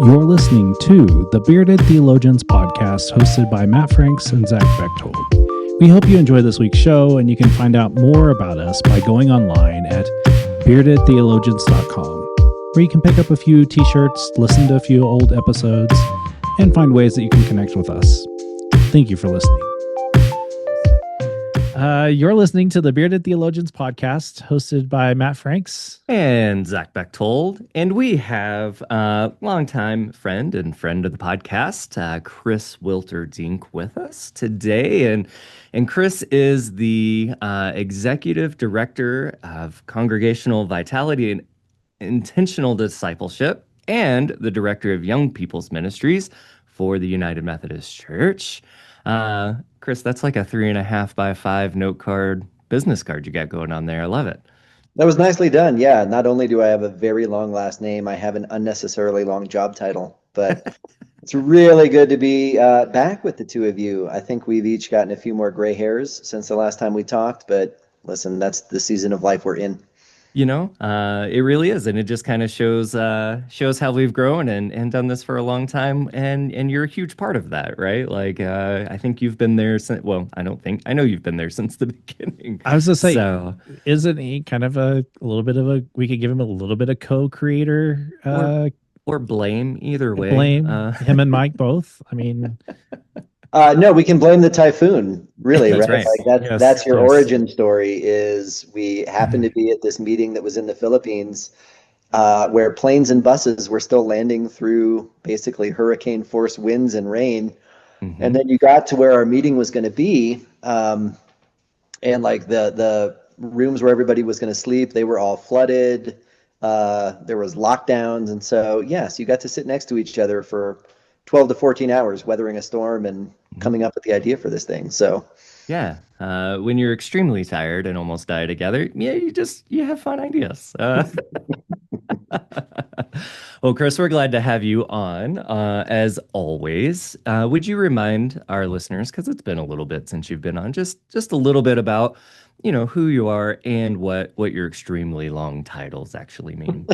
You're listening to the Bearded Theologians podcast hosted by Matt Franks and Zach Bechtold. We hope you enjoy this week's show, and you can find out more about us by going online at beardedtheologians.com, where you can pick up a few t-shirts, listen to a few old episodes, and find ways that you can connect with us. Thank you for listening. You're listening to the Bearded Theologians podcast hosted by Matt Franks and Zach Bechtold. And we have a longtime friend and friend of the podcast, Chris Wilterdink, with us today. And Chris is the executive director of Congregational Vitality and Intentional Discipleship and the director of Young People's Ministries for the United Methodist Church. Chris, that's like a 3.5 by 5 note card, business card you got going on there. I love it. That was nicely done. Yeah. Not only do I have a very long last name, I have an unnecessarily long job title, but it's really good to be back with the two of you. I think we've each gotten a few more gray hairs since the last time we talked, but listen, that's the season of life we're in. You know, it really is. And it just kind of shows how we've grown and done this for a long time. And you're a huge part of that, right? Like, I think you've been there since, well, I know you've been there since the beginning. I was going to say, so, isn't he kind of a little bit of we could give him a little bit of co-creator? Or blame, either way. Blame him and Mike both. I mean... No, we can blame the typhoon, really, that's right? Like that's your origin story. Is we happened to be at this meeting that was in the Philippines, where planes and buses were still landing through basically hurricane force winds and rain. Mm-hmm. And then you got to where our meeting was going to be, and like the rooms where everybody was going to sleep, they were all flooded. There was lockdowns, and so yes, you got to sit next to each other for 12 to 14 hours, weathering a storm and coming up with the idea for this thing. So, yeah, when you're extremely tired and almost die together, yeah, you have fun ideas. Well, Chris, we're glad to have you on, as always. Would you remind our listeners, because it's been a little bit since you've been on, just a little bit about, who you are and what your extremely long titles actually mean?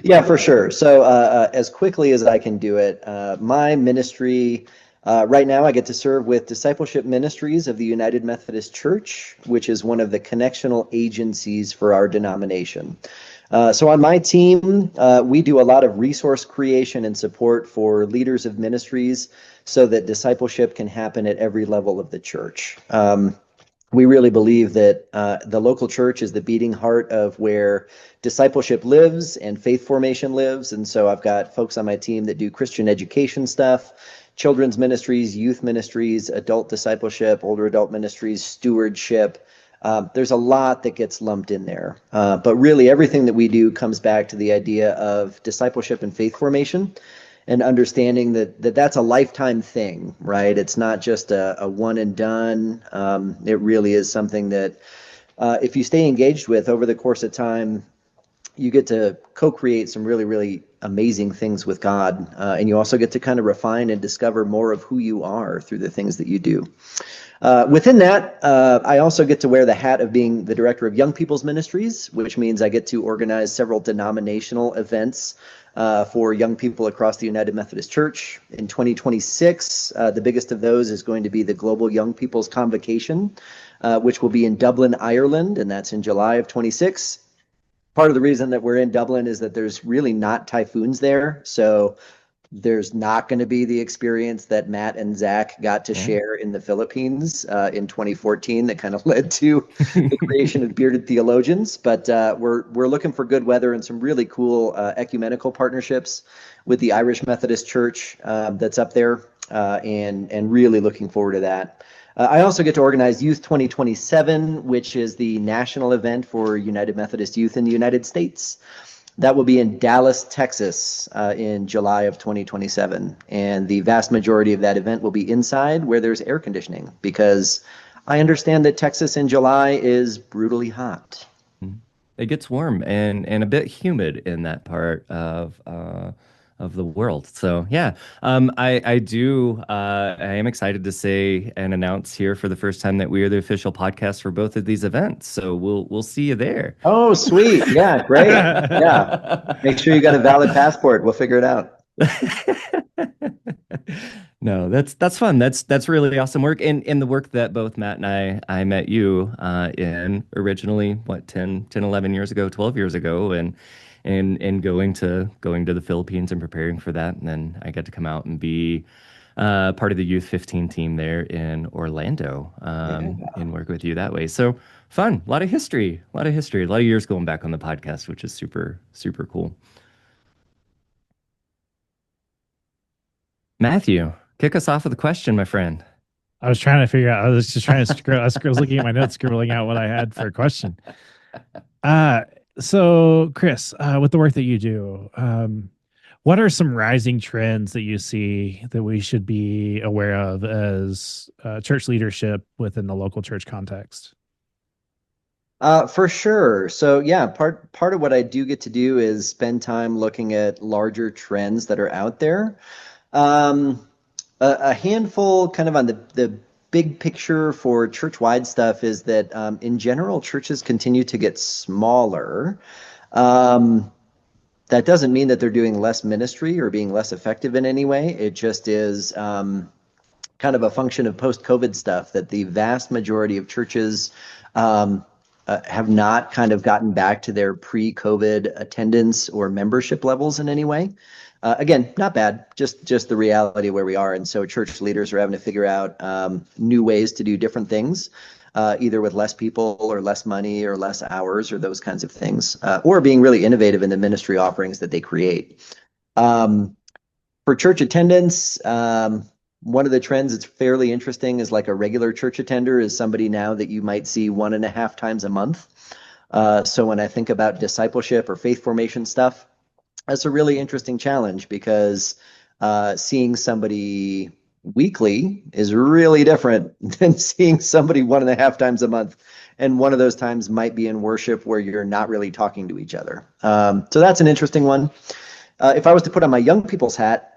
Yeah, for sure. So as quickly as I can do it, my ministry right now, I get to serve with Discipleship Ministries of the United Methodist Church, which is one of the connectional agencies for our denomination. So on my team, we do a lot of resource creation and support for leaders of ministries so that discipleship can happen at every level of the church. We really believe that the local church is the beating heart of where discipleship lives and faith formation lives. And so I've got folks on my team that do Christian education stuff, children's ministries, youth ministries, adult discipleship, older adult ministries, stewardship. There's a lot that gets lumped in there. But really everything that we do comes back to the idea of discipleship and faith formation, and understanding that that's a lifetime thing, right? It's not just a one and done. It really is something that if you stay engaged with over the course of time, you get to co-create some really, really amazing things with God. And you also get to kind of refine and discover more of who you are through the things that you do. Within that, I also get to wear the hat of being the director of Young People's Ministries, which means I get to organize several denominational events for young people across the United Methodist Church. In 2026, the biggest of those is going to be the Global Young People's Convocation, which will be in Dublin, Ireland, and that's in July of 26. Part of the reason that we're in Dublin is that there's really not typhoons there, so there's not going to be the experience that Matt and Zach got to share in the Philippines in 2014 that kind of led to the creation of Bearded Theologians. But we're looking for good weather and some really cool ecumenical partnerships with the Irish Methodist Church that's up there, and really looking forward to that. I also get to organize Youth 2027, which is the national event for United Methodist Youth in the United States. That will be in Dallas, Texas, in July of 2027. And the vast majority of that event will be inside where there's air conditioning, because I understand that Texas in July is brutally hot. It gets warm and a bit humid in that part of the world. So yeah, I am excited to say and announce here for the first time that we are the official podcast for both of these events. So we'll see you there. Oh, sweet. Yeah, great. Yeah. Make sure you got a valid passport. We'll figure it out. No, that's fun. That's really awesome work. And the work that both Matt and I met you in originally, what, 11 years ago, 12 years ago, and going to the Philippines and preparing for that. And then I got to come out and be part of the Youth 15 team there in Orlando, Yeah. and work with you that way. So fun, a lot of history, a lot of years going back on the podcast, which is super, super cool. Matthew, kick us off with a question, my friend. I was trying to figure out. I was just trying to scroll. I was looking at my notes, scribbling out what I had for a question. Uh, so Chris, with the work that you do, what are some rising trends that you see that we should be aware of as church leadership within the local church context? For sure. So yeah, part of what I do get to do is spend time looking at larger trends that are out there. Um, a handful, kind of on the big picture for church-wide stuff, is that in general, churches continue to get smaller. Um, that doesn't mean that they're doing less ministry or being less effective in any way. It just is kind of a function of post-COVID stuff, that the vast majority of churches have not kind of gotten back to their pre-COVID attendance or membership levels in any way. Again, not bad, just the reality where we are. And so church leaders are having to figure out new ways to do different things, either with less people or less money or less hours or those kinds of things, or being really innovative in the ministry offerings that they create. For church attendance, one of the trends that's fairly interesting is, like, a regular church attender is somebody now that you might see 1.5 times a month. So when I think about discipleship or faith formation stuff, that's a really interesting challenge, because seeing somebody weekly is really different than seeing somebody 1.5 times a month. And one of those times might be in worship where you're not really talking to each other. So that's an interesting one. If I was to put on my young people's hat,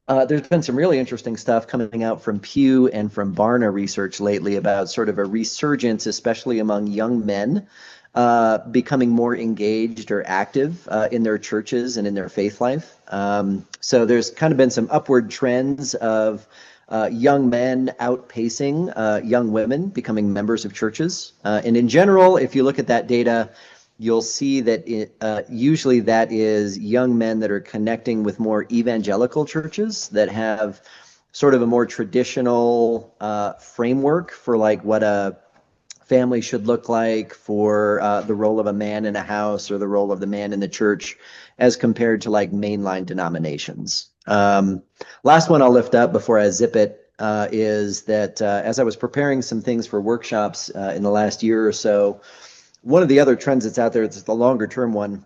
there's been some really interesting stuff coming out from Pew and from Barna research lately about sort of a resurgence, especially among young men, becoming more engaged or active in their churches and in their faith life. So there's kind of been some upward trends of young men outpacing young women becoming members of churches. And in general, if you look at that data, you'll see that usually that is young men that are connecting with more evangelical churches that have sort of a more traditional framework for, like, what a family should look like, for the role of a man in a house or the role of the man in the church, as compared to, like, mainline denominations. Last one I'll lift up before I zip it is that as I was preparing some things for workshops in the last year or so, one of the other trends that's out there, it's the longer term one,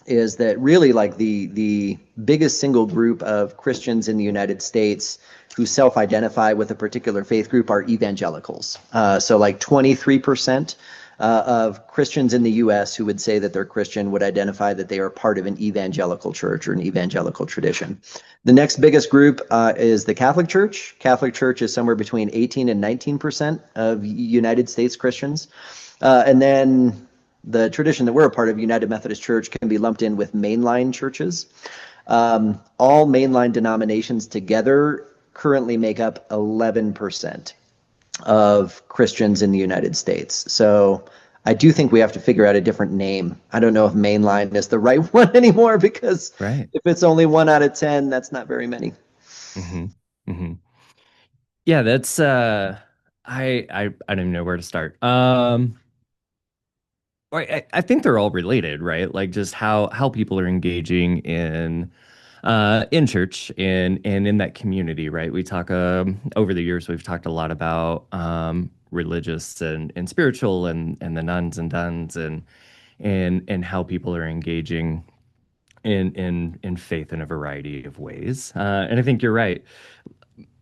is that really, like, the biggest single group of Christians in the United States who self-identify with a particular faith group are evangelicals. So like 23% of Christians in the US who would say that they're Christian would identify that they are part of an evangelical church or an evangelical tradition. The next biggest group is the Catholic Church. Catholic Church is somewhere between 18 and 19% of United States Christians. And then the tradition that we're a part of, United Methodist Church, can be lumped in with mainline churches. All mainline denominations together currently make up 11% of Christians in the United States. So I do think we have to figure out a different name. I don't know if mainline is the right one anymore, because Right. if it's only 1 out of 10, that's not very many. Mm-hmm. Mm-hmm. Yeah, that's I don't even know where to start. I think they're all related, right? Like, just how people are engaging in church and in that community, right? We talk over the years, we've talked a lot about religious and spiritual, and the nuns and duns, and how people are engaging in faith in a variety of ways. And I think you're right.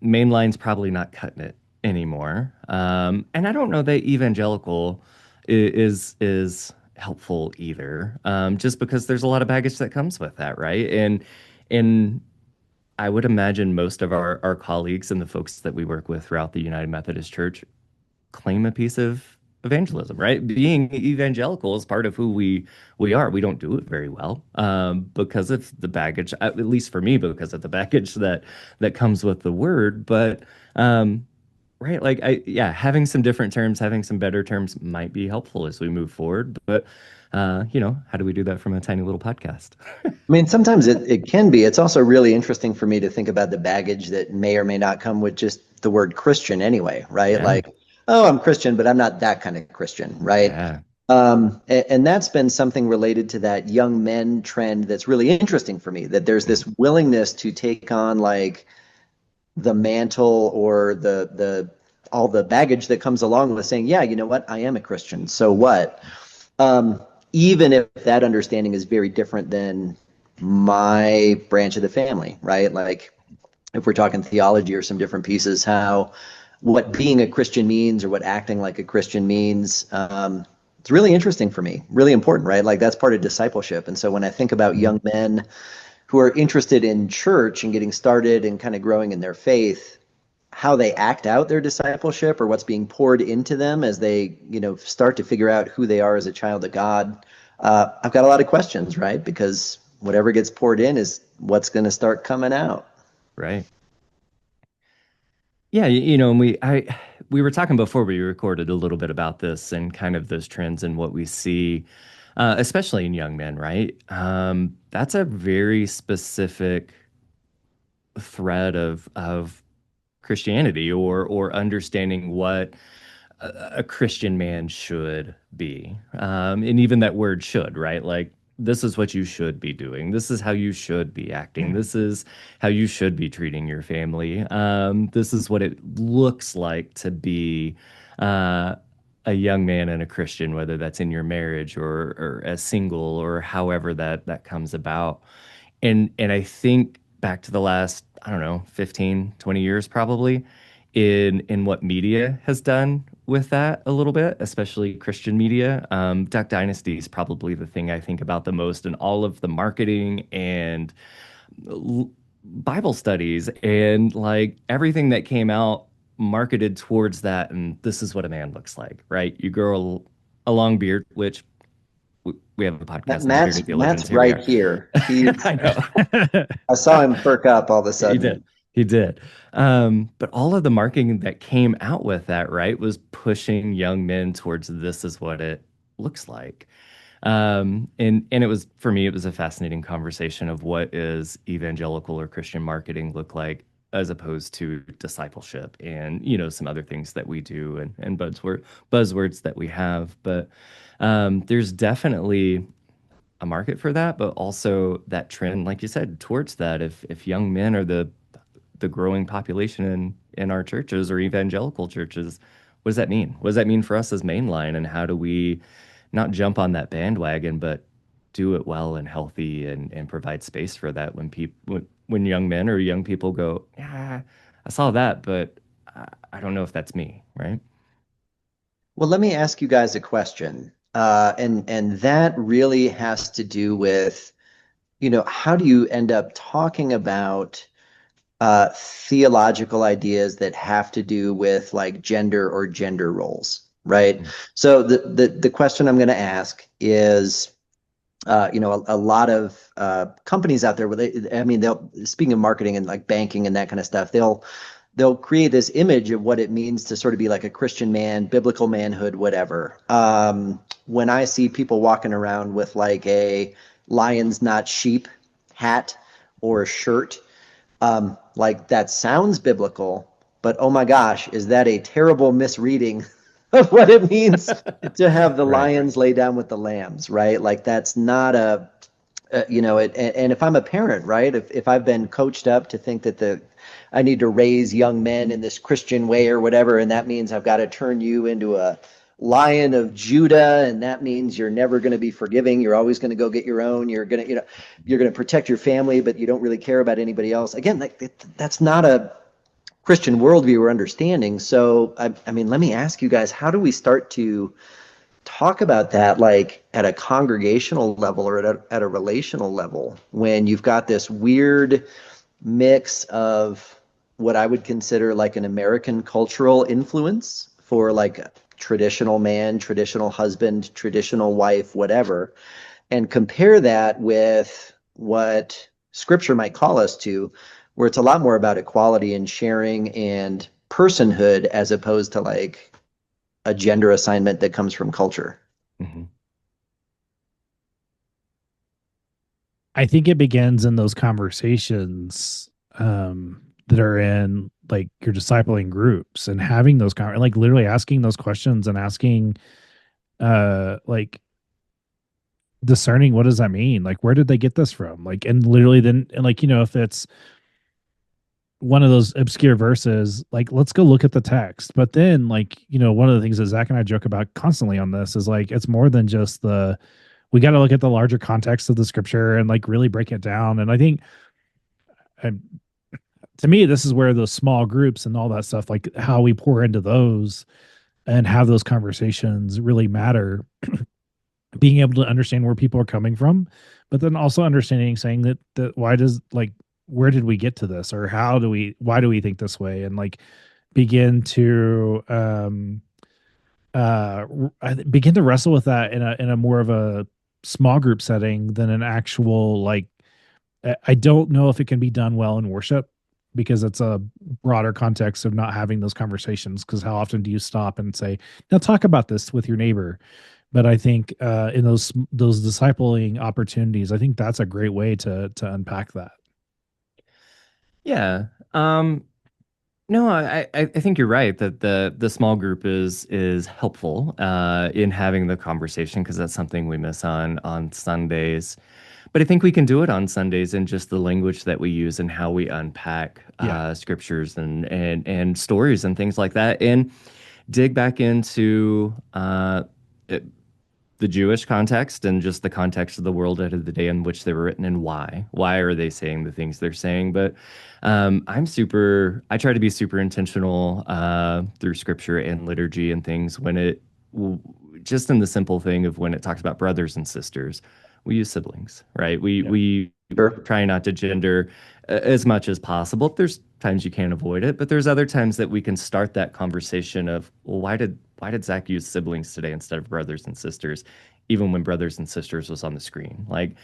Mainline's probably not cutting it anymore. And I don't know that evangelical is helpful either. Just because there's a lot of baggage that comes with that, right? And I would imagine most of our colleagues and the folks that we work with throughout the United Methodist Church claim a piece of evangelism, right? Being evangelical is part of who we are. We don't do it very well because of the baggage, at least for me, because of the baggage that comes with the word. But right, like yeah, having some different terms, having some better terms might be helpful as we move forward. But how do we do that from a tiny little podcast? I mean, sometimes it can be. It's also really interesting for me to think about the baggage that may or may not come with just the word Christian anyway, right? Yeah, Like, oh, I'm Christian, but I'm not that kind of Christian, right? yeah, And that's been something related to that young men trend that's really interesting for me, that there's this willingness to take on like the mantle or the all the baggage that comes along with saying, yeah, you know what, I am a Christian. So what? Even if that understanding is very different than my branch of the family, right? Like if we're talking theology or some different pieces, how what being a Christian means or what acting like a Christian means, it's really interesting for me, really important, right? Like that's part of discipleship. And so when I think about young men who are interested in church and getting started and kind of growing in their faith, how they act out their discipleship or what's being poured into them as they, start to figure out who they are as a child of God. I've got a lot of questions, right? Because whatever gets poured in is what's going to start coming out. right. Yeah, and we were talking before we recorded a little bit about this and kind of those trends and what we see, especially in young men, right? That's a very specific thread of Christianity or understanding what a Christian man should be. And even that word should, right? Like, this is what you should be doing. This is how you should be acting. This is how you should be treating your family. This is what it looks like to be a young man and a Christian, whether that's in your marriage or as single or however that comes about. And I think back to the last, I don't know, 15, 20 years probably in what media has done with that a little bit, especially Christian media. Duck Dynasty is probably the thing I think about the most, and all of the marketing and Bible studies and like everything that came out marketed towards that. And this is what a man looks like, right? You grow a long beard, which we have a podcast on Bearded Theologians. Matt's right here. I know. I saw him perk up all of a sudden. He did. He did. But all of the marketing that came out with that, right, was pushing young men towards this is what it looks like. And it was, for me, it was a fascinating conversation of what is evangelical or Christian marketing look like as opposed to discipleship and, some other things that we do and buzzwords that we have. But there's definitely a market for that, but also that trend, like you said, towards that. If young men are the growing population in our churches or evangelical churches, what does that mean? What does that mean for us as mainline? And how do we not jump on that bandwagon, but do it well and healthy and provide space for that when young men or young people go, yeah, I saw that, but I don't know if that's me, right? Well, let me ask you guys a question. And that really has to do with, how do you end up talking about theological ideas that have to do with like gender or gender roles, right? Mm-hmm. So the question I'm going to ask is, a lot of companies out there where they'll, speaking of marketing and like banking and that kind of stuff, they'll create this image of what it means to sort of be like a Christian man, biblical manhood, whatever. When I see people walking around with like a lions not sheep hat or shirt, like that sounds biblical, but oh my gosh, is that a terrible misreading of what it means to have the lions lay down with the lambs, right? Like that's not and if I'm a parent, right, if I've been coached up to think that I need to raise young men in this Christian way or whatever, and that means I've got to turn you into a Lion of Judah, and that means you're never going to be forgiving. You're always going to go get your own. You're going to protect your family, but you don't really care about anybody else. Again, that's not a Christian worldview or understanding. So, I mean, let me ask you guys, how do we start to talk about that, like at a congregational level or at a relational level, when you've got this weird mix of what I would consider like an American cultural influence for like traditional man, traditional husband, traditional wife, whatever, and compare that with what Scripture might call us to, where it's a lot more about equality and sharing and personhood as opposed to like a gender assignment that comes from culture. Mhm. I think it begins in those conversations that are in like your discipling groups and having those like literally asking those questions and asking like discerning what does that mean? Like where did they get this from? Like and literally then and like if it's one of those obscure verses, like let's go look at the text. But then like one of the things that Zach and I joke about constantly on this is like it's more than just we got to look at the larger context of the scripture and like really break it down. And I think to me, this is where those small groups and all that stuff, like how we pour into those and have those conversations really matter. Being able to understand where people are coming from, but then also understanding, saying that why does like, where did we get to this, or why do we think this way, and like begin to begin to wrestle with that in a more of a small group setting than an actual like. I don't know if it can be done well in worship because it's a broader context of not having those conversations. Because how often do you stop and say, "Now talk about this with your neighbor"? But I think in those discipling opportunities, I think that's a great way to unpack that. Yeah. No, I think you're right that the small group is helpful in having the conversation, because that's something we miss on Sundays. But I think we can do it on Sundays in just the language that we use and how we unpack scriptures and stories and things like that, and dig back into the Jewish context and just the context of the world out of the day in which they were written, and why. Why are they saying the things they're saying? But I try to be super intentional through scripture and liturgy and things just in the simple thing of when it talks about brothers and sisters, we use siblings, right? We Sure. try not to gender as much as possible. There's times you can't avoid it, but there's other times that we can start that conversation of, well, why did Zach use siblings today instead of brothers and sisters, even when brothers and sisters was on the screen? Like,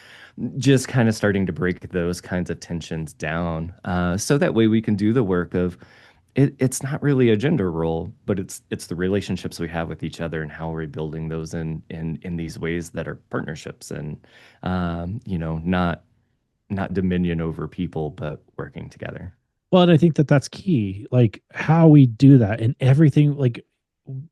just kind of starting to break those kinds of tensions down, so that way we can do the work of it's not really a gender role, but it's the relationships we have with each other and how we're building those in these ways that are partnerships and not dominion over people, but working together. Well, and I think that's key, like how we do that and everything. Like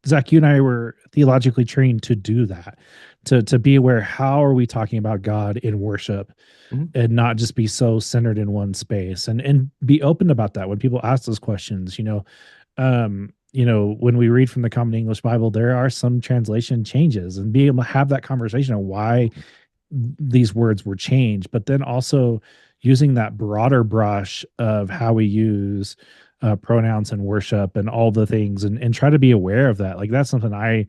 Zach, you and I were theologically trained to do that, to be aware. How are we talking about God in worship, and not just be so centered in one space, and be open about that when people ask those questions. When we read from the Common English Bible, there are some translation changes, and being able to have that conversation of why these words were changed, but then also using that broader brush of how we use pronouns and worship and all the things, and try to be aware of that. Like that's something I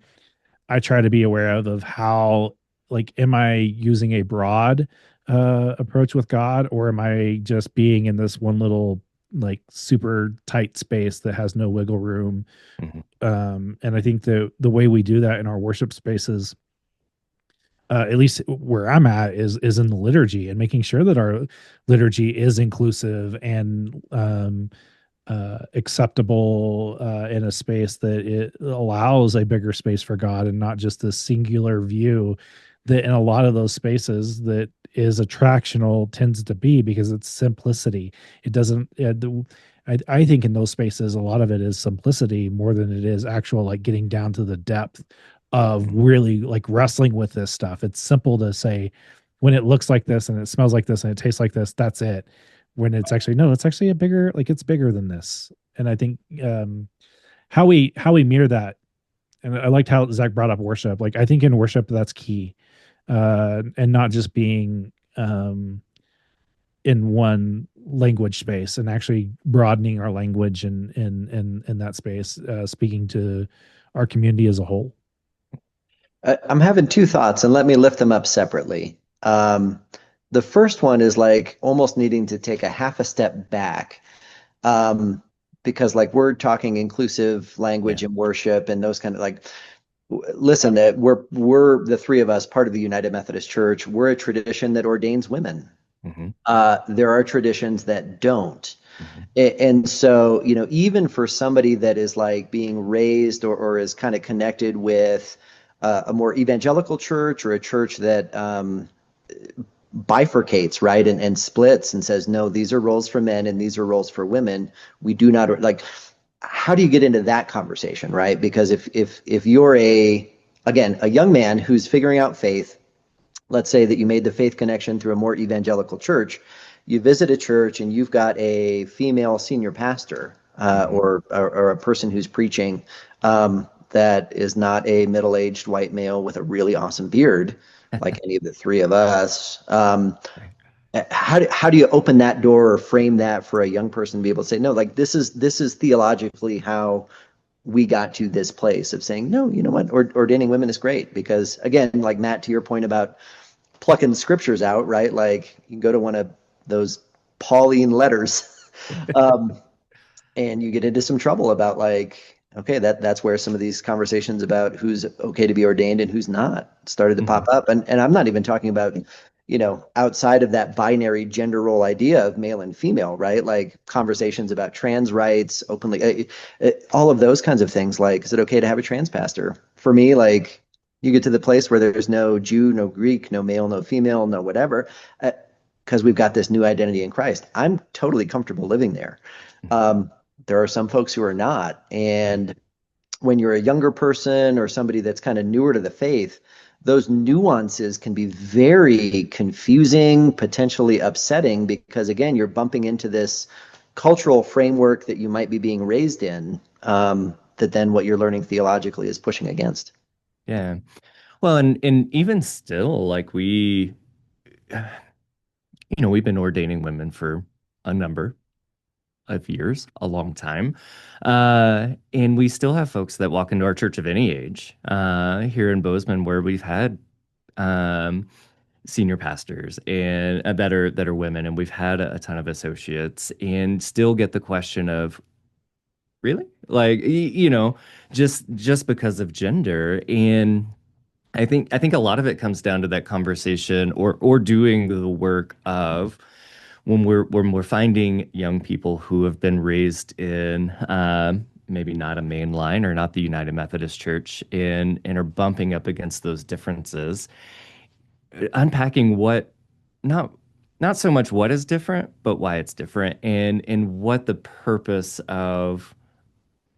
try to be aware of how, like, am I using a broad approach with God, or am I just being in this one little like super tight space that has no wiggle room? And I think the way we do that in our worship spaces, at least where I'm at, is in the liturgy, and making sure that our liturgy is inclusive and acceptable in a space that it allows a bigger space for God, and not just this singular view that in a lot of those spaces that is attractional tends to be, because it's simplicity. It doesn't. I think in those spaces, a lot of it is simplicity more than it is actual like getting down to the depth of really like wrestling with this stuff. It's simple to say when it looks like this and it smells like this and it tastes like this, that's it. When it's actually, no, it's actually it's bigger than this. And I think how we mirror that, and I liked how Zach brought up worship. Like I think in worship that's key, and not just being in one language space, and actually broadening our language and in that space, speaking to our community as a whole. I'm having two thoughts, and let me lift them up separately. The first one is like almost needing to take a half a step back. because like we're talking inclusive language and worship and those kind of like, listen, that we're the three of us part of the United Methodist Church. We're a tradition that ordains women. There are traditions that don't. And so, even for somebody that is like being raised or is kind of connected with a more evangelical church or a church that bifurcates, right, and splits and says, no, these are roles for men and these are roles for women. We do not like. How do you get into that conversation, right? Because if you're a young man who's figuring out faith, let's say that you made the faith connection through a more evangelical church, you visit a church and you've got a female senior pastor or a person who's preaching that is not a middle-aged white male with a really awesome beard, like any of the three of us. How do you open that door or frame that for a young person to be able to say, no, like this is theologically how we got to this place of saying, no, you know what, ordaining women is great. Because again, like Matt, to your point about plucking the scriptures out, right? Like you can go to one of those Pauline letters and you get into some trouble about like, okay, that's where some of these conversations about who's okay to be ordained and who's not started to pop up. And I'm not even talking about, outside of that binary gender role idea of male and female, right? Like conversations about trans rights, openly, all of those kinds of things. Like, is it okay to have a trans pastor? For me, like you get to the place where there's no Jew, no Greek, no male, no female, no whatever, because we've got this new identity in Christ. I'm totally comfortable living there. There are some folks who are not. And when you're a younger person or somebody that's kind of newer to the faith, those nuances can be very confusing, potentially upsetting, because again, you're bumping into this cultural framework that you might be being raised in, that then what you're learning theologically is pushing against. Yeah. Well, and even still, like we've been ordaining women for a number of years, a long time. And we still have folks that walk into our church of any age here in Bozeman, where we've had senior pastors and that are women, and we've had a ton of associates, and still get the question of, really? Like, just because of gender. And I think a lot of it comes down to that conversation or doing the work of when we're finding young people who have been raised in maybe not a main line or not the United Methodist Church and are bumping up against those differences, unpacking not so much what is different, but why it's different, and what the purpose of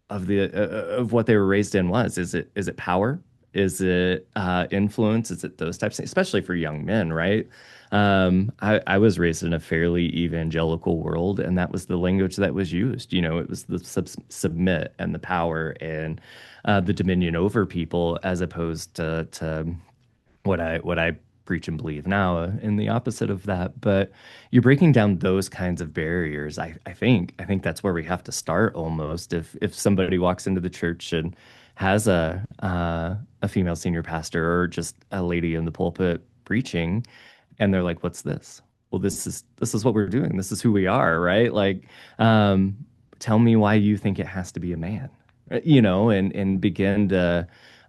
what they were raised in was. Is it power? Is it influence? Is it those types of things, especially for young men, right? I was raised in a fairly evangelical world, and that was the language that was used. It was the submit and the power and the dominion over people, as opposed to what I preach and believe now in the opposite of that. But you're breaking down those kinds of barriers. I think that's where we have to start almost. If somebody walks into the church and has a female senior pastor or just a lady in the pulpit preaching, and they're like, what's this? Well, this is what we're doing. This is who we are, right? Like, tell me why you think it has to be a man, and begin to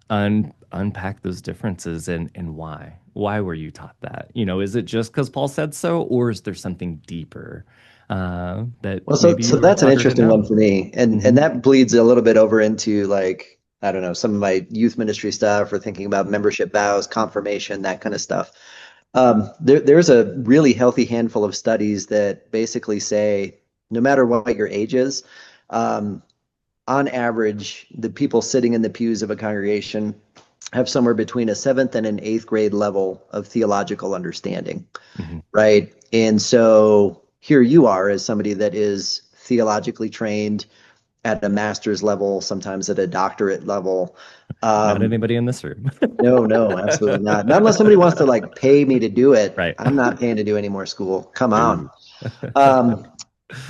unpack those differences and why. Why were you taught that? Is it just because Paul said so, or is there something deeper that? Well, so that's an interesting one for me, and that bleeds a little bit over into like, I don't know, some of my youth ministry stuff or thinking about membership vows, confirmation, that kind of stuff. There's a really healthy handful of studies that basically say no matter what your age is, on average, the people sitting in the pews of a congregation have somewhere between a 7th and an 8th grade level of theological understanding, right? And so here you are as somebody that is theologically trained at a master's level, sometimes at a doctorate level. Not anybody in this room. No, absolutely not. Not unless somebody wants to like pay me to do it. Right. I'm not paying to do any more school. Come on.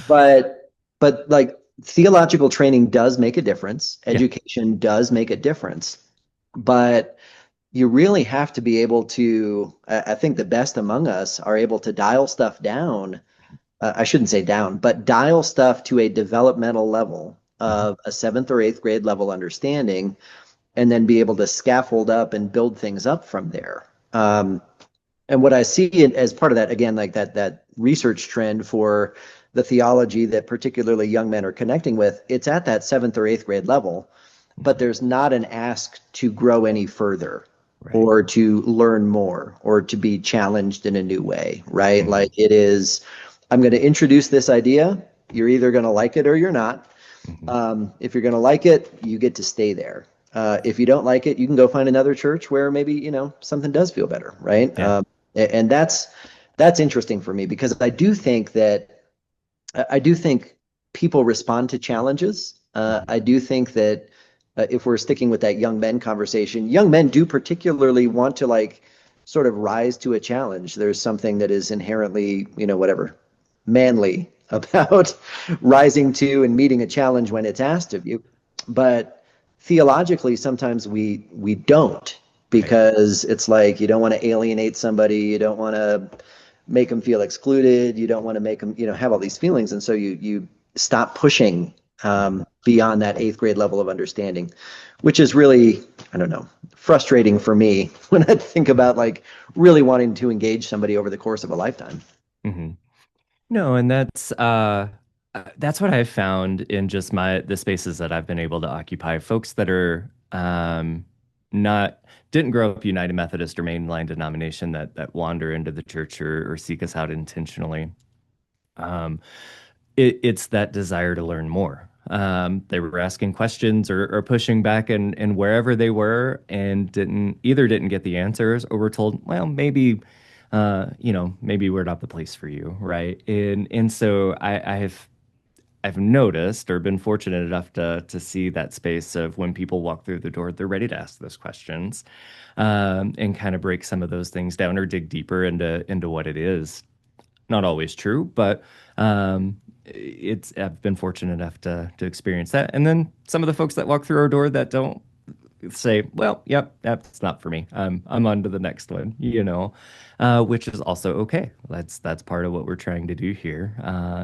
But like theological training does make a difference. Education does make a difference. But you really have to be able to, I think the best among us are able to dial stuff down I shouldn't say down, but dial stuff to a developmental level of a seventh or eighth grade level understanding, and then be able to scaffold up and build things up from there. And what I see as part of that, again, like that research trend for the theology that particularly young men are connecting with, it's at that seventh or eighth grade level, but there's not an ask to grow any further. Right. Or to learn more, or to be challenged in a new way, right? Mm-hmm. Like it is, I'm going to introduce this idea. You're either going to like it or you're not. Mm-hmm. If you're going to like it, you get to stay there. If you don't like it, you can go find another church where maybe, something does feel better, right? Yeah. And that's interesting for me, because I do think people respond to challenges. I do think that if we're sticking with that young men conversation, young men do particularly want to like sort of rise to a challenge. There's something that is inherently, manly about rising to and meeting a challenge when it's asked of you. But theologically, sometimes we don't, because it's like you don't want to alienate somebody, you don't want to make them feel excluded, you don't want to make them, have all these feelings, and so you stop pushing beyond that eighth grade level of understanding, which is really, I don't know, frustrating for me when I think about like really wanting to engage somebody over the course of a lifetime. Mm-hmm. No, and that's what I've found in just the spaces that I've been able to occupy. Folks that are didn't grow up United Methodist or mainline denomination, that wander into the church or seek us out intentionally. It's that desire to learn more. They were asking questions or pushing back and wherever they were, and didn't get the answers, or were told, well, maybe we're not the place for you, right? And so I've noticed, or been fortunate enough to see that space of when people walk through the door, they're ready to ask those questions, and kind of break some of those things down or dig deeper into what it is. Not always true, but I've been fortunate enough to experience that. And then some of the folks that walk through our door that don't say, well, yep, that's not for me. I'm on to the next one, which is also okay. That's part of what we're trying to do here,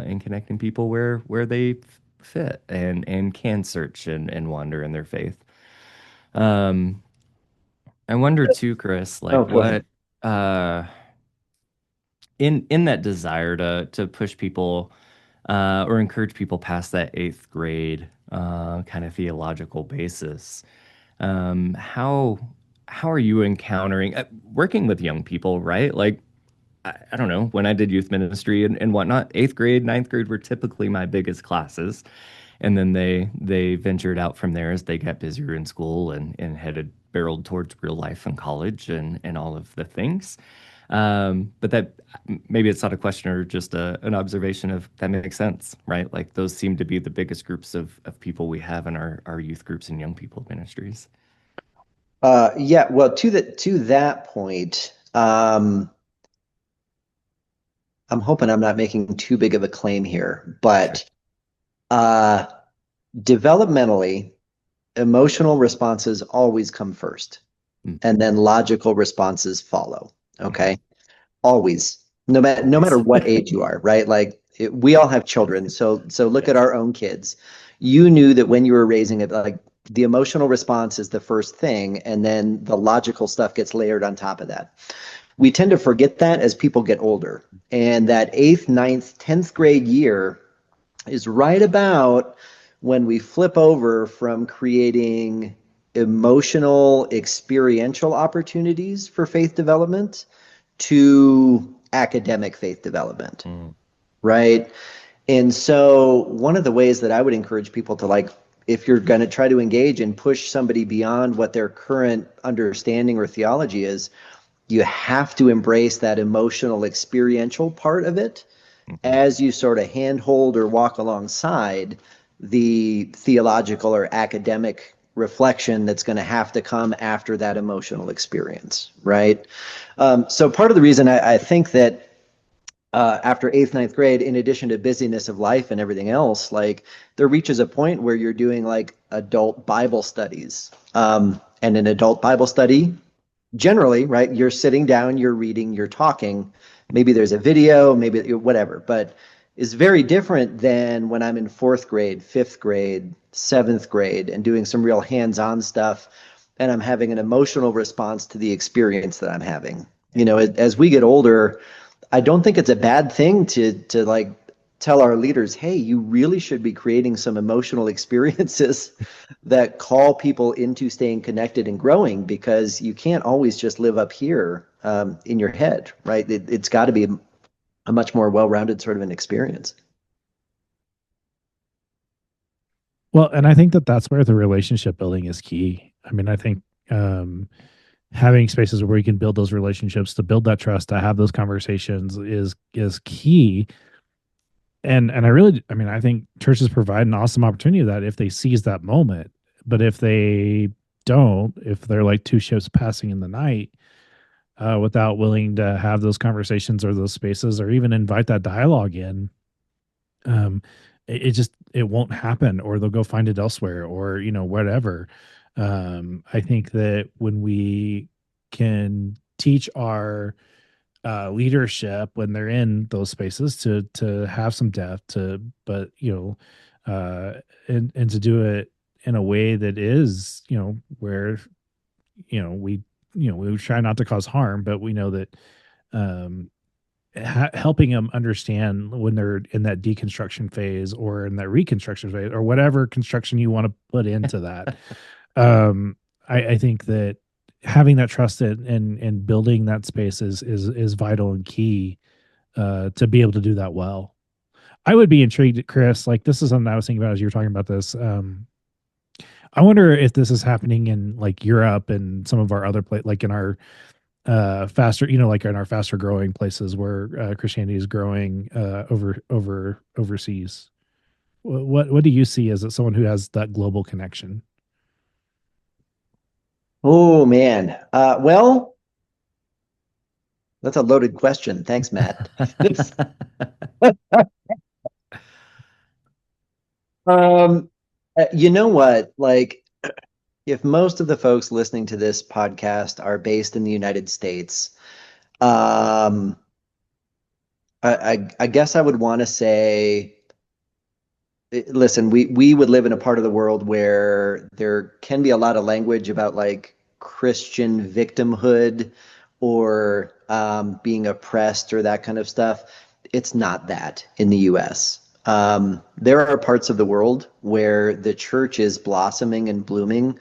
in connecting people where they fit and can search and wander in their faith. I wonder too, Chris, like what in that desire to push people or encourage people past that eighth grade kind of theological basis. How are you encountering working with young people, right? Like, I don't know, when I did youth ministry and whatnot, eighth grade, ninth grade were typically my biggest classes. And then they ventured out from there as they got busier in school and barreled towards real life and college and all of the things. But that maybe it's not a question or just an observation of that makes sense, right? Like those seem to be the biggest groups of people we have in our youth groups and young people ministries. Yeah, well, to that point, I'm hoping I'm not making too big of a claim here, but developmentally, emotional responses always come first, and then logical responses follow. Okay. Always, no matter what age you are, right? Like we all have children. So look at our own kids. You knew that when you were raising it, like the emotional response is the first thing, and then the logical stuff gets layered on top of that. We tend to forget that as people get older, and that 8th, 9th, 10th grade year is right about when we flip over from creating emotional, experiential opportunities for faith development to academic faith development, right? And so one of the ways that I would encourage people to, like, if you're going to try to engage and push somebody beyond what their current understanding or theology is, you have to embrace that emotional, experiential part of it as you sort of handhold or walk alongside the theological or academic reflection that's going to have to come after that emotional experience, right? So part of the reason I think that after 8th, 9th grade, in addition to busyness of life and everything else, like there reaches a point where you're doing like adult Bible studies. And an adult Bible study, generally, right, you're sitting down, you're reading, you're talking. Maybe there's a video, maybe whatever, but is very different than when I'm in fourth grade, fifth grade, seventh grade, and doing some real hands-on stuff, and I'm having an emotional response to the experience that I'm having. As we get older, I don't think it's a bad thing to like tell our leaders, hey, you really should be creating some emotional experiences that call people into staying connected and growing, because you can't always just live up here in your head, right? It's got to be a much more well-rounded sort of an experience. Well, and I think that's where the relationship building is key. I mean, I think having spaces where you can build those relationships, to build that trust, to have those conversations is key. And I think churches provide an awesome opportunity of that if they seize that moment. But if they don't, if they're like two ships passing in the night, without willing to have those conversations or those spaces or even invite that dialogue in, it won't happen, or they'll go find it elsewhere, or whatever. I think that when we can teach our leadership when they're in those spaces to have some depth, but and to do it in a way that is where we try not to cause harm, but we know that helping them understand when they're in that deconstruction phase or in that reconstruction phase or whatever construction you want to put into that. I think that having that trust and building that space is vital and key to be able to do that well. I would be intrigued, Chris, like this is something I was thinking about as you were talking about this. I wonder if this is happening in like Europe and some of our other like in our faster, like in our faster growing places where Christianity is growing overseas. What do you see as someone who has that global connection? Oh man. Well, that's a loaded question. Thanks, Matt. You know what? Like, if most of the folks listening to this podcast are based in the United States, um, I guess I would want to say, listen, we would live in a part of the world where there can be a lot of language about like Christian victimhood or being oppressed or that kind of stuff. It's not that in the US. There are parts of the world where the church is blossoming and blooming,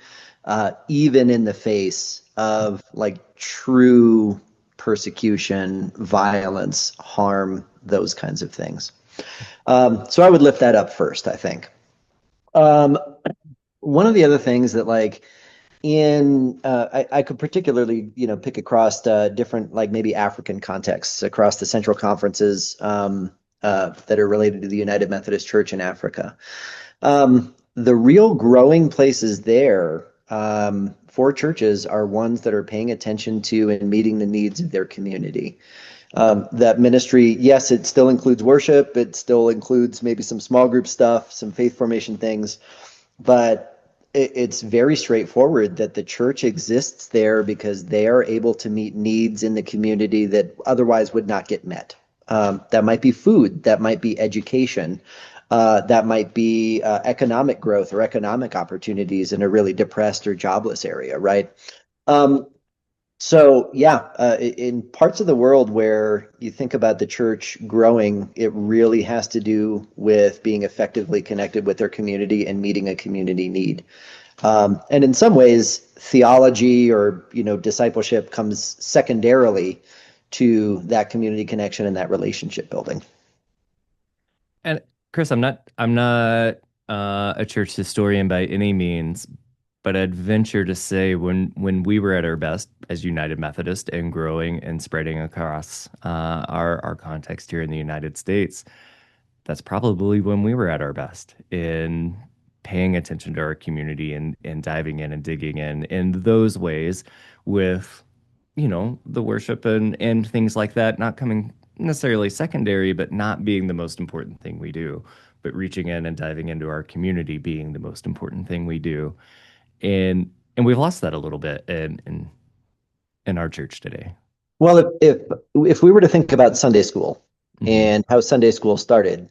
even in the face of like true persecution, violence, harm, those kinds of things. So I would lift that up first, I think. One of the other things that like I could particularly, pick across different, like maybe African contexts across the central conferences that are related to the United Methodist Church in Africa. The real growing places there for churches are ones that are paying attention to and meeting the needs of their community. That ministry, yes, it still includes worship. It still includes maybe some small group stuff, some faith formation things, but it's very straightforward that the church exists there because they are able to meet needs in the community that otherwise would not get met. That might be food, that might be education, that might be economic growth or economic opportunities in a really depressed or jobless area, right? So yeah, in parts of the world where you think about the church growing, it really has to do with being effectively connected with their community and meeting a community need. And in some ways, theology or discipleship comes secondarily to that community connection and that relationship building. And Chris, I'm not a church historian by any means, but I'd venture to say when we were at our best as United Methodist and growing and spreading across our context here in the United States, that's probably when we were at our best in paying attention to our community and diving in and digging in those ways with, the worship and things like that, not coming necessarily secondary, but not being the most important thing we do, but reaching in and diving into our community being the most important thing we do. And we've lost that a little bit in our church today. Well, if we were to think about Sunday school, and how Sunday school started.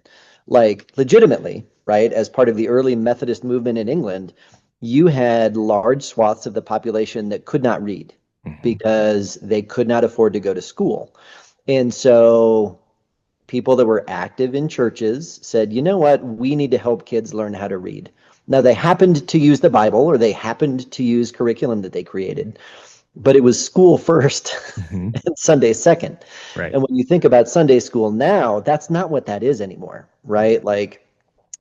Like legitimately, right? As part of the early Methodist movement in England, you had large swaths of the population that could not read because they could not afford to go to school. And so people that were active in churches said, you know what, we need to help kids learn how to read. Now, they happened to use the Bible, or they happened to use curriculum that they created, but it was school first and Sunday second. Right. And when you think about Sunday school now, that's not what that is anymore, right? Like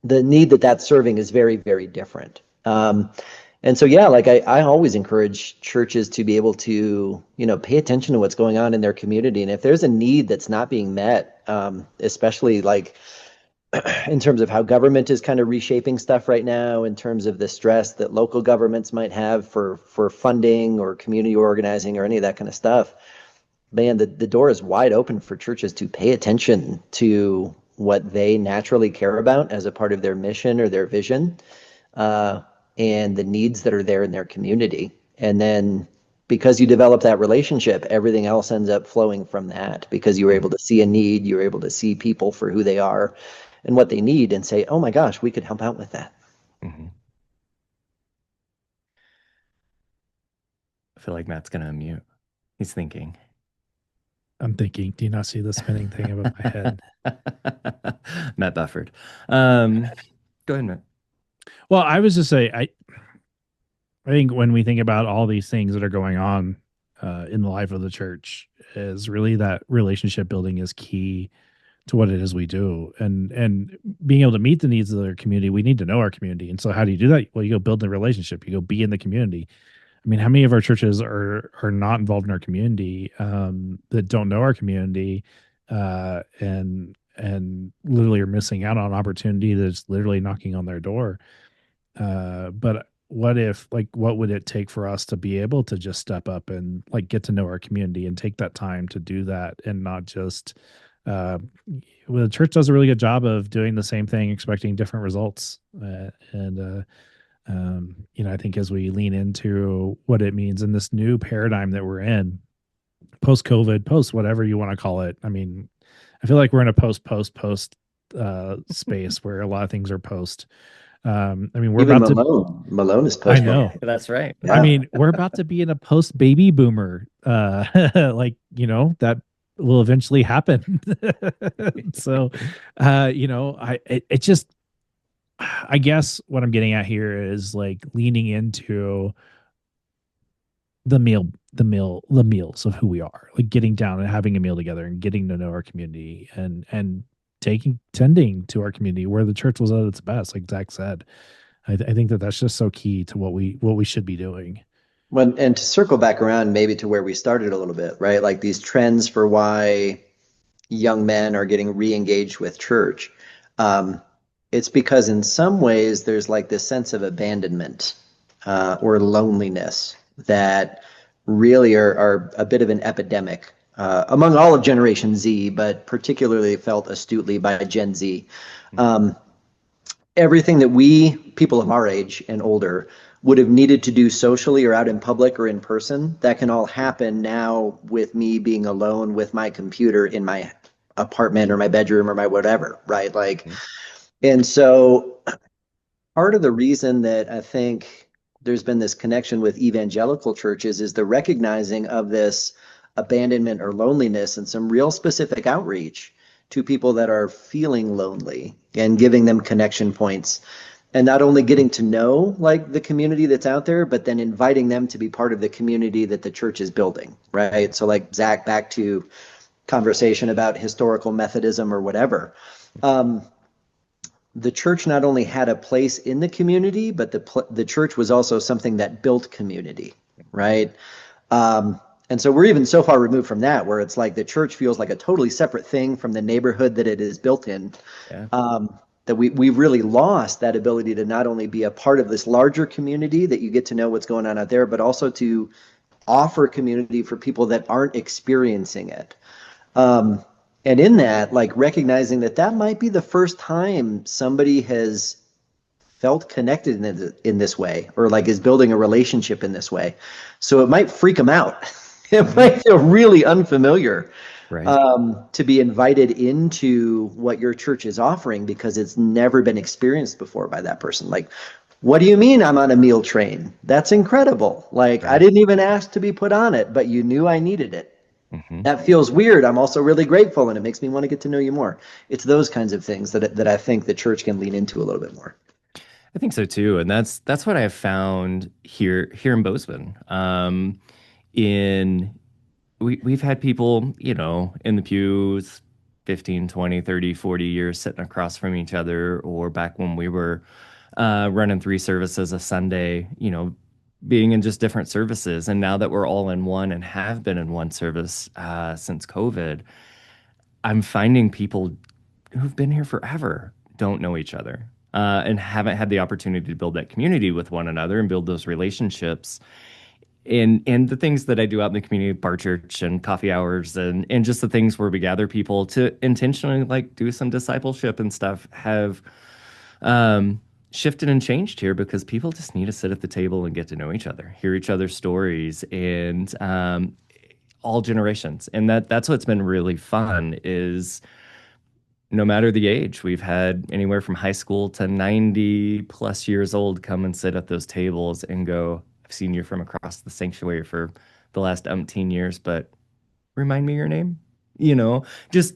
the need that that's serving is very, very different. And so, yeah, like I always encourage churches to be able to, pay attention to what's going on in their community. And if there's a need that's not being met, especially like in terms of how government is kind of reshaping stuff right now, in terms of the stress that local governments might have for funding or community organizing or any of that kind of stuff, man, the door is wide open for churches to pay attention to what they naturally care about as a part of their mission or their vision, and the needs that are there in their community. And then because you develop that relationship, everything else ends up flowing from that, because you were able to see a need, you were able to see people for who they are and what they need and say, oh my gosh, we could help out with that. I feel like Matt's going to unmute. He's thinking. I'm thinking, do you not see the spinning thing above my head? Matt buffered. Go ahead, Matt. Well, I was just say, I think when we think about all these things that are going on in the life of the church, is really that relationship building is key to what it is we do, and being able to meet the needs of their community. We need to know our community, and so how do you do that? Well, you go build the relationship. You go be in the community. I mean, how many of our churches are not involved in our community, that don't know our community, and literally are missing out on opportunity that's literally knocking on their door. But what would it take for us to be able to just step up and like get to know our community and take that time to do that, and not just, the church does a really good job of doing the same thing, expecting different results. I think as we lean into what it means in this new paradigm that we're in, post-COVID, post whatever you want to call it. I mean, I feel like we're in a post space where a lot of things are post. I mean, we're Even about Malone is post. I know. That's right. I mean, we're about to be in a post baby boomer, that will eventually happen. So, I guess what I'm getting at here is like leaning into the meals of who we are, like getting down and having a meal together and getting to know our community, and tending to our community where the church was at its best. Like Zach said, I think that's just so key to what we should be doing. Well, and to circle back around maybe to where we started a little bit, right? Like these trends for why young men are getting re-engaged with church. It's because in some ways there's like this sense of abandonment or loneliness that really are a bit of an epidemic among all of Generation Z, but particularly felt astutely by Gen Z. Everything that we, people of our age and older, would have needed to do socially or out in public or in person, that can all happen now with me being alone with my computer in my apartment or my bedroom or my whatever, right? Like, and so part of the reason that I think there's been this connection with evangelical churches is the recognizing of this abandonment or loneliness and some real specific outreach to people that are feeling lonely and giving them connection points, and not only getting to know like the community that's out there, but then inviting them to be part of the community that the church is building, right? So like Zach, back to conversation about historical Methodism or whatever. The church not only had a place in the community, but the church was also something that built community, right? And so we're even so far removed from that, where it's like the church feels like a totally separate thing from the neighborhood that it is built in. That we've really lost that ability to not only be a part of this larger community that you get to know what's going on out there, but also to offer community for people that aren't experiencing it. And in that, like recognizing that might be the first time somebody has felt connected in this way, or like is building a relationship in this way. So it might freak them out. It might feel really unfamiliar. Right. to be invited into what your church is offering because it's never been experienced before by that person. Like, what do you mean I'm on a meal train? That's incredible. Like, I Right. didn't even ask to be put on it, but you knew I needed it. Hmm. That feels weird. I'm also really grateful, and it makes me want to get to know you more. It's those kinds of things that I think the church can lean into a little bit more. I think so too, and that's what I have found here in Bozeman. In we've had people, in the pews 15, 20, 30, 40 years sitting across from each other, or back when we were running 3 services a Sunday, being in just different services. And now that we're all in one and have been in one service since COVID, I'm finding people who've been here forever don't know each other and haven't had the opportunity to build that community with one another and build those relationships. And the things that I do out in the community, bar church and coffee hours and just the things where we gather people to intentionally like do some discipleship and stuff have shifted and changed here because people just need to sit at the table and get to know each other, hear each other's stories, and all generations. And that's what's been really fun is no matter the age, we've had anywhere from high school to 90 plus years old come and sit at those tables and go, I've seen you from across the sanctuary for the last umpteen years, but remind me your name? Just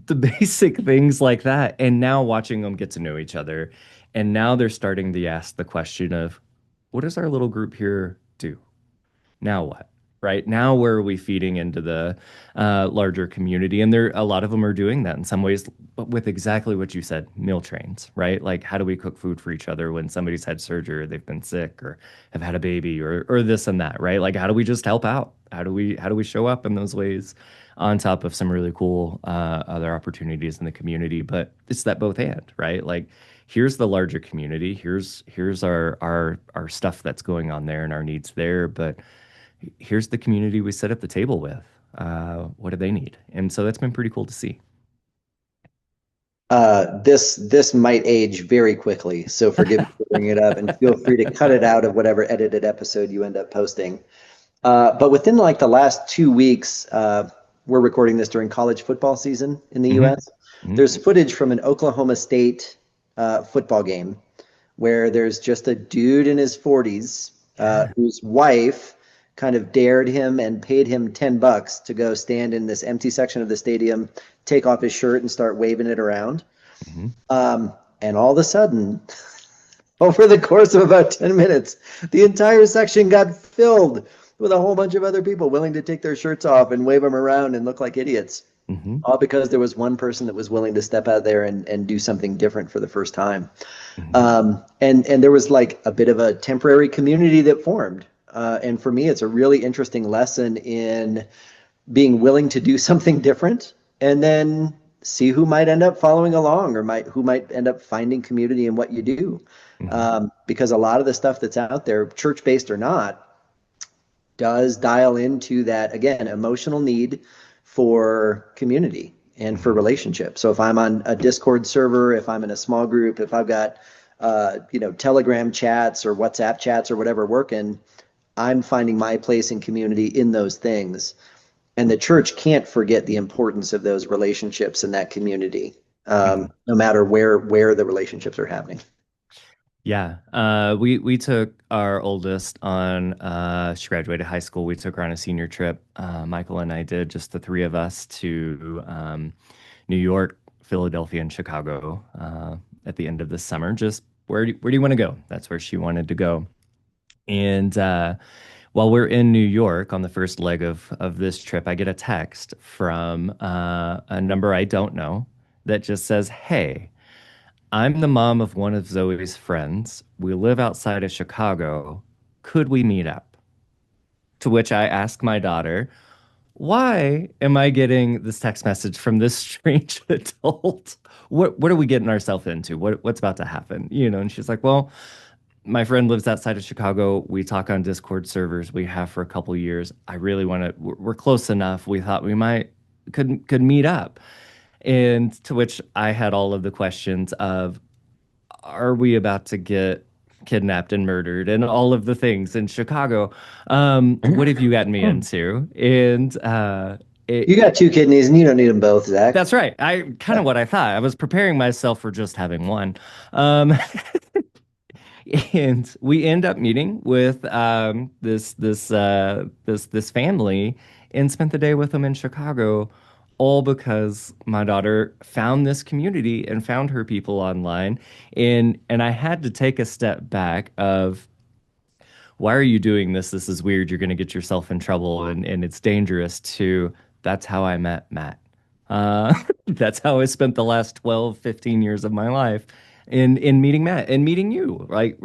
the basic things like that. And now watching them get to know each other. And now they're starting to ask the question of, what does our little group here do? Now what? Right now, where are we feeding into the larger community? And a lot of them are doing that in some ways, but with exactly what you said, meal trains, right? Like, how do we cook food for each other when somebody's had surgery, or they've been sick, or have had a baby, or this and that, right? Like, how do we just help out? How do we show up in those ways, on top of some really cool other opportunities in the community? But it's that both and, right? Like, here's the larger community, here's our stuff that's going on there and our needs there, but here's the community we sit at the table with. What do they need? And so that's been pretty cool to see. This might age very quickly, so forgive me for bringing it up, and feel free to cut it out of whatever edited episode you end up posting. But within like the last 2 weeks, we're recording this during college football season in the U.S. Mhm. There's footage from an Oklahoma State football game where there's just a dude in his 40s whose wife kind of dared him and paid him $10 to go stand in this empty section of the stadium, take off his shirt and start waving it around. Mhm. And all of a sudden, over the course of about 10 minutes, the entire section got filled with a whole bunch of other people willing to take their shirts off and wave them around and look like idiots. Mhm. All because there was one person that was willing to step out there and do something different for the first time. And there was like a bit of a temporary community that formed. And for me, it's a really interesting lesson in being willing to do something different and then see who might end up following along, or who might end up finding community in what you do. Because a lot of the stuff that's out there, church-based or not, does dial into that, again, emotional need for community and for relationship. So if I'm on a Discord server, if I'm in a small group, if I've got Telegram chats or WhatsApp chats or whatever working, I'm finding my place in community in those things. And the church can't forget the importance of those relationships in that community, no matter where the relationships are happening. Yeah, we took our oldest on. She graduated high school. We took her on a senior trip. Michael and I did, just the three of us, to New York, Philadelphia, and Chicago at the end of the summer. Just where do you want to go? That's where she wanted to go. And while we're in New York on the first leg of this trip, I get a text from a number I don't know that just says, "Hey, I'm the mom of one of Zoe's friends. We live outside of Chicago. Could we meet up?" To which I ask my daughter, why am I getting this text message from this strange adult? What are we getting ourselves into? What's about to happen? And she's like, well, my friend lives outside of Chicago. We talk on Discord servers. We have for a couple years. I really want to, we're close enough. We thought we could meet up. And to which I had all of the questions of, are we about to get kidnapped and murdered and all of the things in Chicago? What have you gotten me into? And You got two kidneys and you don't need them both, Zach. That's right. Kind of what I thought. I was preparing myself for just having one. Um, and we end up meeting with this family and spent the day with them in Chicago, all because my daughter found this community and found her people online. And I had to take a step back of, why are you doing this? This is weird. You're going to get yourself in trouble and it's dangerous, to that's how I met Matt. That's how I spent the last 12, 15 years of my life in meeting Matt and meeting you. Like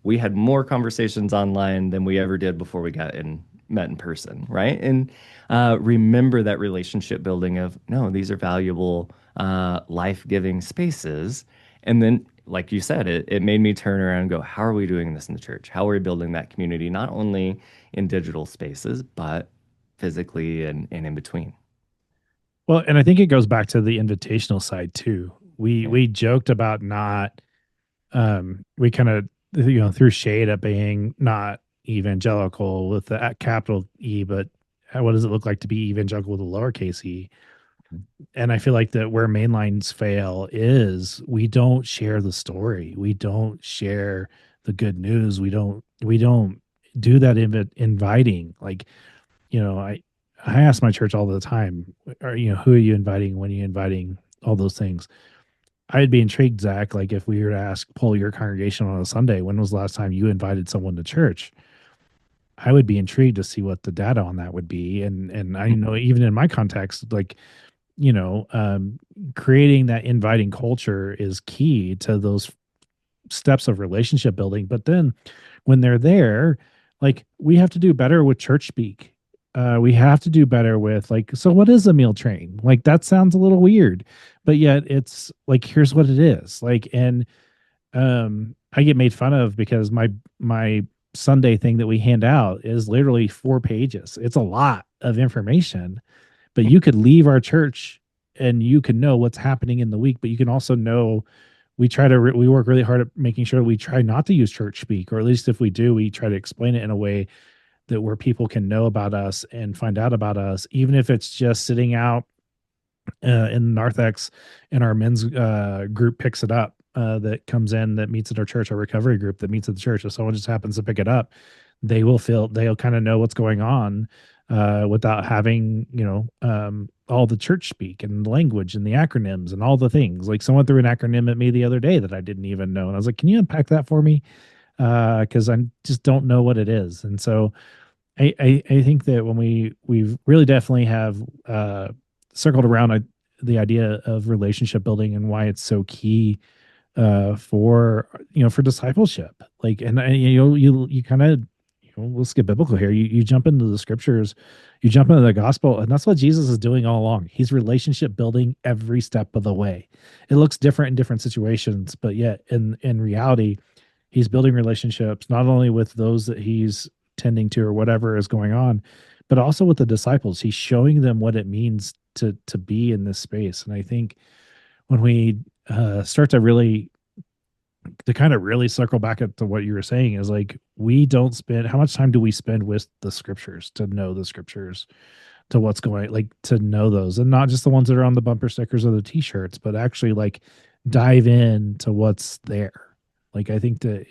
we had more conversations online than we ever did before we met in person, right? And remember that relationship building of, no, these are valuable, life-giving spaces. And then, like you said, it made me turn around and go, how are we doing this in the church? How are we building that community, not only in digital spaces, but physically and in between? Well, and I think it goes back to the invitational side too. We joked about not, we kind of, threw shade at being not evangelical with the capital E, but what does it look like to be evangelical with a lowercase e? And I feel like that where mainlines fail is we don't share the story. We don't share the good news. We don't do that inviting. Like, I ask my church all the time, who are you inviting? When are you inviting? All those things. I'd be intrigued, Zach, like if we were to ask, poll your congregation on a Sunday, when was the last time you invited someone to church? I would be intrigued to see what the data on that would be. And I know even in my context, like, creating that inviting culture is key to those steps of relationship building. But then when they're there, like, we have to do better with church speak. We have to do better with, like, so what is a meal train? Like, that sounds a little weird, but yet it's like, here's what it is. Like, and I get made fun of because my Sunday thing that we hand out is literally 4 pages. It's a lot of information, but you could leave our church and you can know what's happening in the week, but you can also know we work really hard at making sure we try not to use church speak, or at least if we do, we try to explain it in a way that where people can know about us and find out about us, even if it's just sitting out in Narthex and our men's group picks it up, that comes in, that meets at our church, our recovery group that meets at the church. If someone just happens to pick it up, they'll kind of know what's going on without having, all the church speak and language and the acronyms and all the things. Like, someone threw an acronym at me the other day that I didn't even know. And I was like, can you unpack that for me? Because I just don't know what it is. And so I think that when we've really definitely have circled around the idea of relationship building and why it's so key for discipleship. Like, and you kind of, let's get biblical here. You jump into the scriptures, you jump into the gospel, and that's what Jesus is doing all along. He's relationship building every step of the way. It looks different in different situations, but yet in reality, he's building relationships not only with those that he's tending to or whatever is going on, but also with the disciples. He's showing them what it means to be in this space. And I think when we start to really circle back up to what you were saying, is like, how much time do we spend with the scriptures, to know the scriptures, to what's going, like, to know those, and not just the ones that are on the bumper stickers or the t-shirts, but actually like dive in to what's there. Like, I think that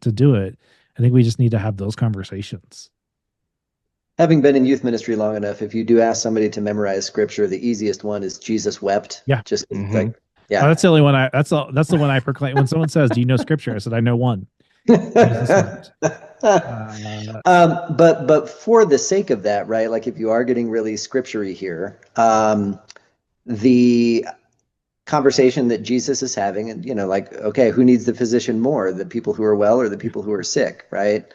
to do it, I think we just need to have those conversations. Having been in youth ministry long enough, if you do ask somebody to memorize scripture, the easiest one is Jesus wept. Yeah. Just Oh, that's the only one that's the one I proclaim. When someone says, do you know scripture? I said, I know one. But for the sake of that, right? Like, if you are getting really scripture-y here, the conversation that Jesus is having, and like, okay, who needs the physician more, the people who are well or the people who are sick, right?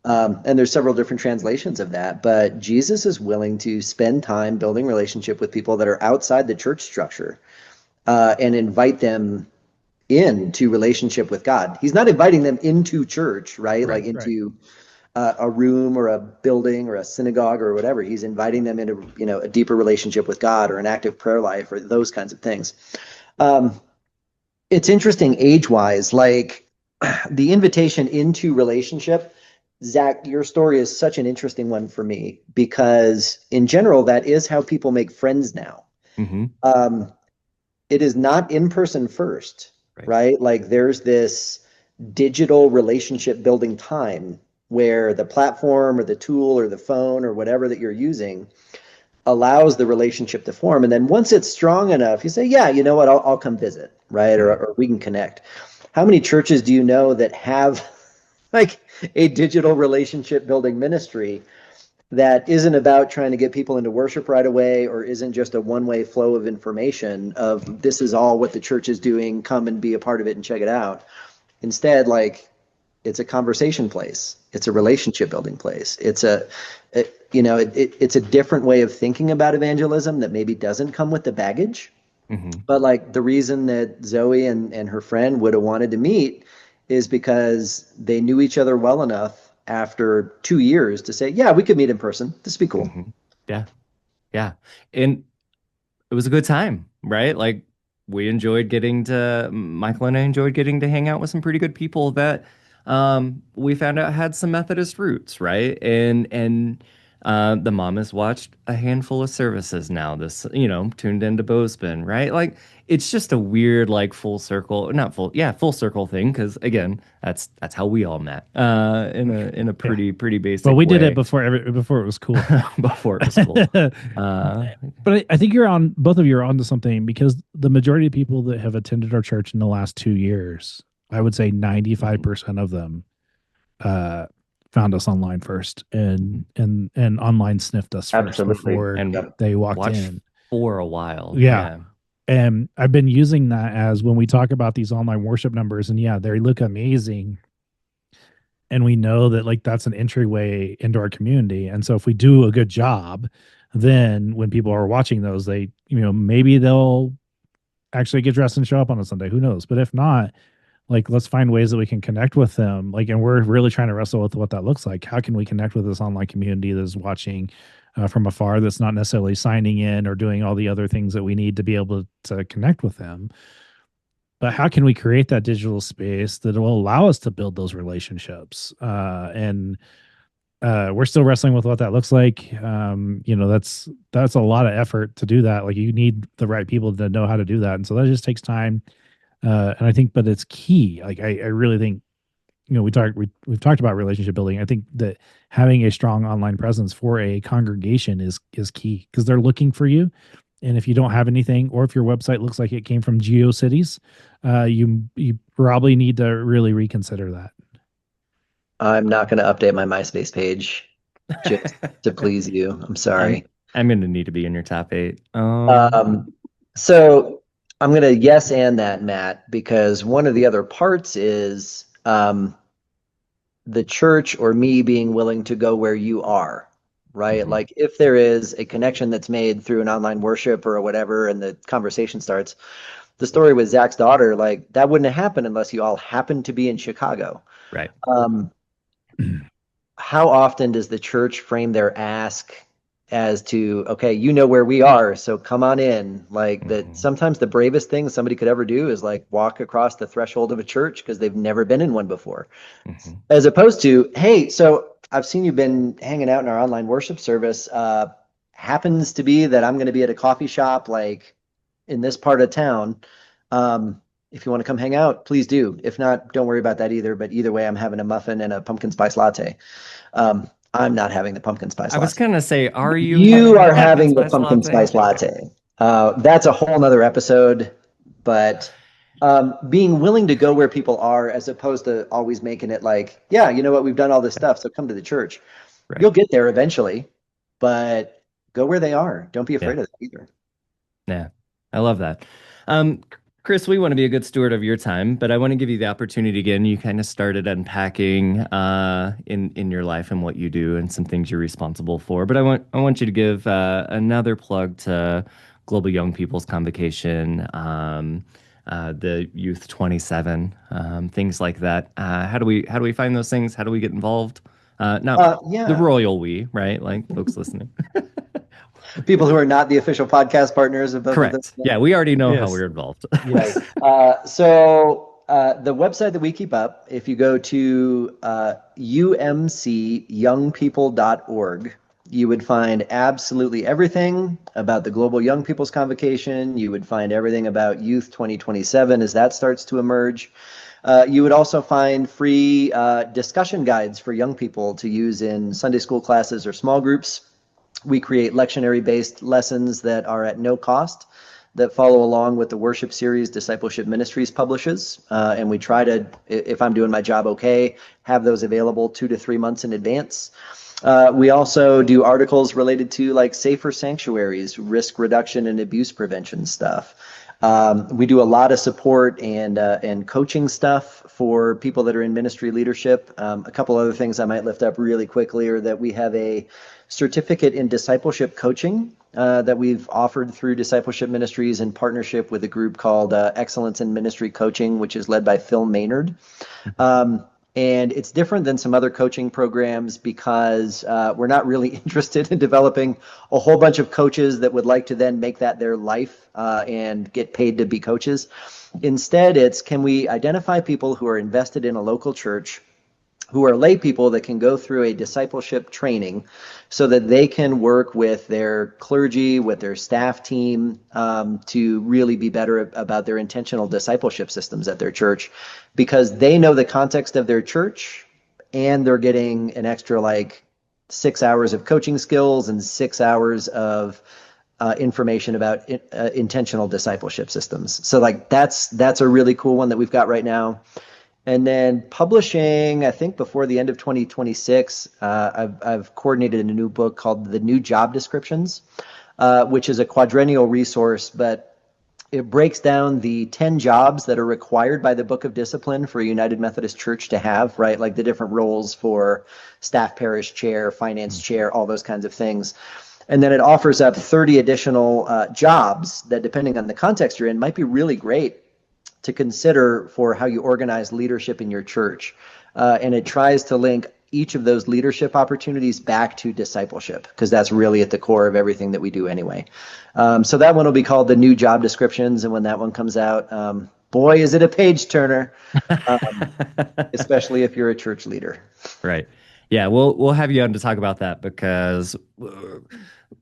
And there's several different translations of that, but Jesus is willing to spend time building relationship with people that are outside the church structure, and invite them into relationship with God. He's not inviting them into church, right? Like into a room or a building or a synagogue or whatever. He's inviting them into, a deeper relationship with God, or an active prayer life, or those kinds of things. It's interesting age-wise, like, the invitation into relationship Zach, your story is such an interesting one for me because in general, that is how people make friends now. Mm-hmm. It is not in person first, Right. right? Like there's this digital relationship building time where the platform or the tool or the phone or whatever that you're using allows the relationship to form. And then once it's strong enough, you say, yeah, you know what, I'll come visit, right? Or we can connect. How many churches do you know that have like a digital relationship building ministry that isn't about trying to get people into worship right away, or isn't just a one-way flow of information of this is all what the church is doing, come and be a part of it and check it out. Instead, like it's a conversation place, it's a relationship building place, it's it's a different way of thinking about evangelism that maybe doesn't come with the baggage. Mm-hmm. But like the reason that Zoe and her friend would have wanted to meet is because they knew each other well enough after 2 years to say, yeah, we could meet in person. This would be cool. Mm-hmm. Yeah. Yeah. And it was a good time, right? Like Michael and I enjoyed getting to hang out with some pretty good people that we found out had some Methodist roots, right? And the mom has watched a handful of services now, tuned into Bozeman, right? Like it's just a weird, like full circle thing. Cause again, that's how we all met, in a pretty basic But we did way. it before it was cool. Before it was cool. But I think both of you are onto something, because the majority of people that have attended our church in the last 2 years, I would say 95% of them found us online first and online sniffed us first before And they walked watched in for a while. Yeah. And I've been using that as when we talk about these online worship numbers, and yeah, they look amazing. And we know that like that's an entryway into our community. And so if we do a good job, then when people are watching those, they, maybe they'll actually get dressed and show up on a Sunday. Who knows? But if not, like, let's find ways that we can connect with them. Like, and we're really trying to wrestle with what that looks like. How can we connect with this online community that's watching from afar, that's not necessarily signing in or doing all the other things that we need to be able to connect with them? But how can we create that digital space that will allow us to build those relationships? And we're still wrestling with what that looks like. That's a lot of effort to do that. Like you need the right people to know how to do that. And so that just takes time. And I think, but it's key. Like I really think, we've talked about relationship building. I think that having a strong online presence for a congregation is key, because they're looking for you. And if you don't have anything, or if your website looks like it came from GeoCities, you probably need to really reconsider that. I'm not going to update my MySpace page just to please you. I'm sorry. I'm going to need to be in your top 8. So I'm going to yes and that, Matt, because one of the other parts is the church or me being willing to go where you are. Right? Mm-hmm. Like if there is a connection that's made through an online worship or whatever, and the conversation starts, the story with Zach's daughter, like that wouldn't have happened unless you all happened to be in Chicago. Right. How often does the church frame their ask as to, okay, where we are, so come on in? Like that sometimes the bravest thing somebody could ever do is like walk across the threshold of a church because they've never been in one before. Mm-hmm. As opposed to, hey, so I've seen you've been hanging out in our online worship service. Happens to be that I'm going to be at a coffee shop like in this part of town. If you want to come hang out, please do. If not, don't worry about that either. But either way, I'm having a muffin and a pumpkin spice latte. I'm not having the pumpkin spice latte. I was going to say, are you? You are having the pumpkin spice latte. That's a whole nother episode. But being willing to go where people are, as opposed to always making it like, yeah, you know what, we've done all this stuff, so come to the church. Right. You'll get there eventually, but go where they are. Don't be afraid of that either. Yeah, I love that. Chris, we want to be a good steward of your time, but I want to give you the opportunity again. You kind of started unpacking in your life and what you do and some things you're responsible for. But I want you to give another plug to Global Young People's Convocation, the Youth 27, things like that. How do we find those things? How do we get involved? The royal we, right? Like folks listening. People who are not the official podcast partners of both. Correct. Yeah, we already know how we're involved. Right. So the website that we keep up, if you go to umcyoungpeople.org, you would find absolutely everything about the Global Young People's Convocation. You would find everything about Youth 2027 as that starts to emerge. You would also find free discussion guides for young people to use in Sunday school classes or small groups. We create lectionary-based lessons that are at no cost, that follow along with the worship series Discipleship Ministries publishes. And we try to, if I'm doing my job okay, have those available 2 to 3 months in advance. We also do articles related to like safer sanctuaries, risk reduction and abuse prevention stuff. We do a lot of support and coaching stuff for people that are in ministry leadership. A couple other things I might lift up really quickly are that we have a certificate in discipleship coaching that we've offered through Discipleship Ministries in partnership with a group called Excellence in Ministry Coaching, which is led by Phil Maynard. And it's different than some other coaching programs because we're not really interested in developing a whole bunch of coaches that would like to then make that their life and get paid to be coaches. Instead, it's can we identify people who are invested in a local church, who are lay people that can go through a discipleship training so that they can work with their clergy, with their staff team to really be better about their intentional discipleship systems at their church, because they know the context of their church and they're getting an extra like 6 hours of coaching skills and 6 hours of information about intentional discipleship systems. So like that's a really cool one that we've got right now. And then publishing, I think before the end of 2026, I've coordinated a new book called The New Job Descriptions, which is a quadrennial resource, but it breaks down the 10 jobs that are required by the Book of Discipline for a United Methodist Church to have, right? Like the different roles for staff parish chair, finance chair, all those kinds of things. And then it offers up 30 additional jobs that, depending on the context you're in, might be really great to consider for how you organize leadership in your church. And it tries to link each of those leadership opportunities back to discipleship, because that's really at the core of everything that we do anyway. So that one will be called The New Job Descriptions. And when that one comes out, boy, is it a page turner, especially if you're a church leader. Right. Yeah, we'll have you on to talk about that because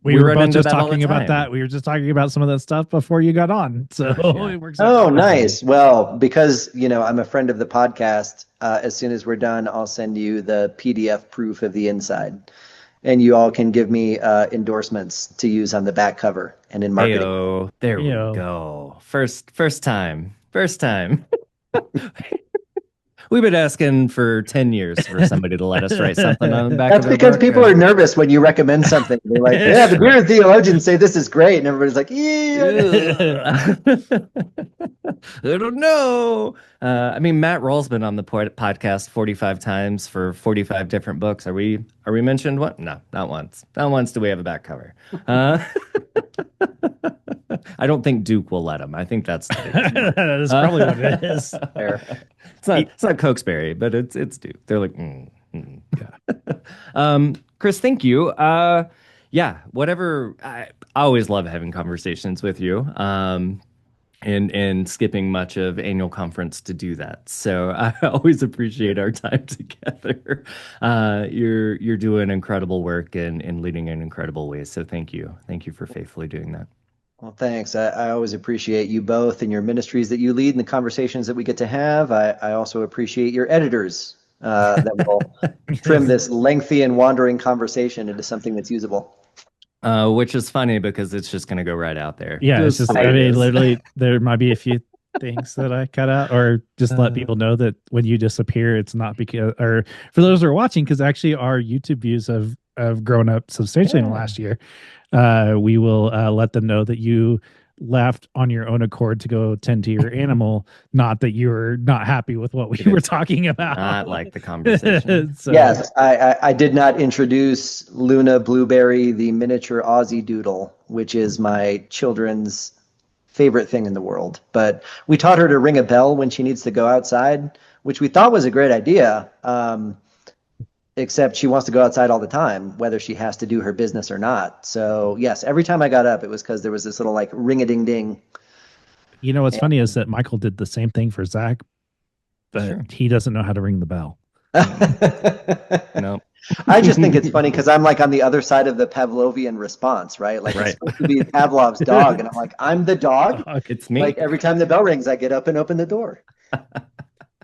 we were both just talking about that. We were just talking about some of that stuff before you got on. So it works out. Oh, nice. Well, because I'm a friend of the podcast, as soon as we're done, I'll send you the PDF proof of the inside, and you all can give me endorsements to use on the back cover and in marketing. Hey-o. There we go. First time. We've been asking for 10 years for somebody to let us write something on the back That's of the because book. People are nervous when you recommend something. They're like, yeah, the Bearded Theologians say this is great. And everybody's like, yeah. I don't know. Matt Rawl's been on the podcast 45 times for 45 different books. Are we mentioned what? No, not once. Not once do we have a back cover. I don't think Duke will let him. I think that's that is probably what it is. It's not Cokesbury, but it's Duke. They're like, Yeah. Chris, thank you. Whatever. I always love having conversations with you. And skipping much of annual conference to do that. So I always appreciate our time together. You're doing incredible work and leading in incredible ways. So thank you. Thank you for faithfully doing that. Well, thanks. I always appreciate you both and your ministries that you lead and the conversations that we get to have. I also appreciate your editors that will trim this lengthy and wandering conversation into something that's usable. Which is funny because it's just going to go right out there. Yeah, it's just, literally, there might be a few things that I cut out, or just let people know that when you disappear, it's not because, or for those who are watching, because actually our YouTube views have grown up substantially in the last year. We will let them know that you left on your own accord to go tend to your animal, not that you were not happy with what we were talking about. Not like the conversation. So. Yes, I did not introduce Luna Blueberry, the miniature Aussie doodle, which is my children's favorite thing in the world. But we taught her to ring a bell when she needs to go outside, which we thought was a great idea. Except she wants to go outside all the time, whether she has to do her business or not. So yes, every time I got up, it was because there was this little like ring-a-ding-ding. You know what's funny is that Michael did the same thing for Zach but Sure. he doesn't know how to ring the bell. No. I just think it's funny because I'm like on the other side of the Pavlovian response, right? Like Right. it's supposed to be Pavlov's dog, and I'm like, I'm the dog. It's me. Like every time the bell rings, I get up and open the door.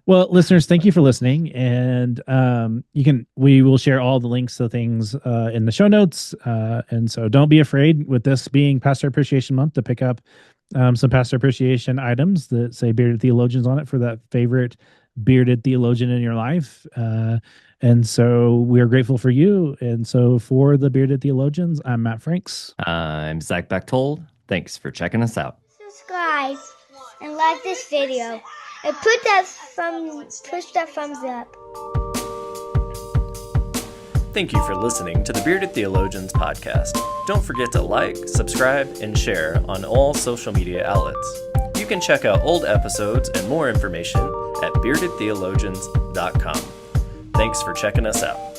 Well, listeners, thank you for listening, and we will share all the links to things in the show notes, and so don't be afraid with this being Pastor Appreciation Month to pick up some pastor appreciation items that say Bearded Theologians on it for that favorite bearded theologian in your life. And so we are grateful for you. And so for the Bearded Theologians, I'm Matt Franks. I'm Zach Bechtold. Thanks for checking us out. Subscribe and like this video and push that thumbs up. Thank you for listening to the Bearded Theologians podcast. Don't forget to like, subscribe, and share on all social media outlets. You can check out old episodes and more information at beardedtheologians.com. Thanks for checking us out.